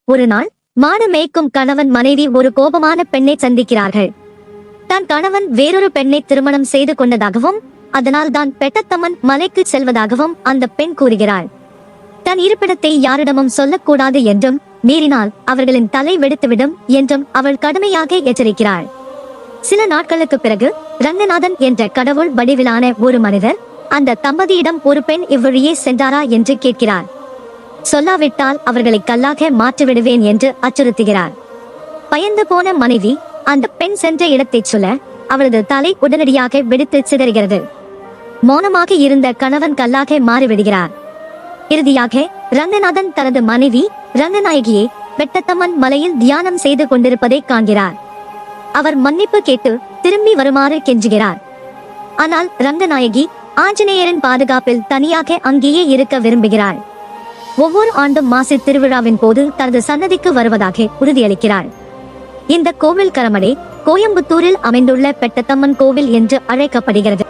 ஒரு நாள் மாடு மேய்க்கும் கணவன் மனைவி ஒரு கோபமான பெண்ணை சந்திக்கிறார்கள். தன் கணவன் வேறொரு பெண்ணை திருமணம் செய்து கொண்டதாகவும் அதனால் தான் பெட்டத்தம்மன் மலைக்கு செல்வதாகவும் அந்த பெண் கூறுகிறாள். தன் இருப்பிடத்தை யாரிடமும் சொல்லக்கூடாது என்றும் மீறினால் அவர்களின் தலை வெடித்துவிடும் என்றும் அவள் கடுமையாக எச்சரிக்கிறாள். சில நாட்களுக்கு பிறகு ரங்கநாதன் என்ற கடவுள் வடிவிலான ஒரு மனிதர் அந்த தம்பதியிடம் ஒரு பெண் இவ்வழியே சென்றாரா என்று கேட்கிறார். சொல்லாவிட்டால் அவர்களை கல்லாக மாற்றிவிடுவேன் என்று அச்சுறுத்துகிறார். பயந்து போன மனைவி அந்த பெண் சென்ற இடத்தை சொல்ல அவரது தலை உடனடியாக வெடித்து சிதறுகிறது. மௌனமாக இருந்த கணவன் கல்லாக மாறிவிடுகிறார். இறுதியாக ரங்கநாதன் தனது மனைவி ரங்கநாயகியை பெட்டத்தம்மன் மலையில் தியானம் செய்து கொண்டிருப்பதை காண்கிறார். அவர் மன்னிப்பு கேட்டு திரும்பி வருமாறு கெஞ்சுகிறார். ஆனால் ரங்கநாயகி ஆஞ்சநேயரின் பாதுகாப்பில் தனியாக அங்கேயே இருக்க விரும்புகிறாள். ஒவ்வொரு ஆண்டும் மாசி திருவிழாவின் போது தனது சன்னதிக்கு வருவதாக உறுதியளிக்கிறாள். இந்த கோவில் கரமடை கோயம்புத்தூரில் அமைந்துள்ள பெட்டத்தம்மன் கோவில் என்று அழைக்கப்படுகிறது.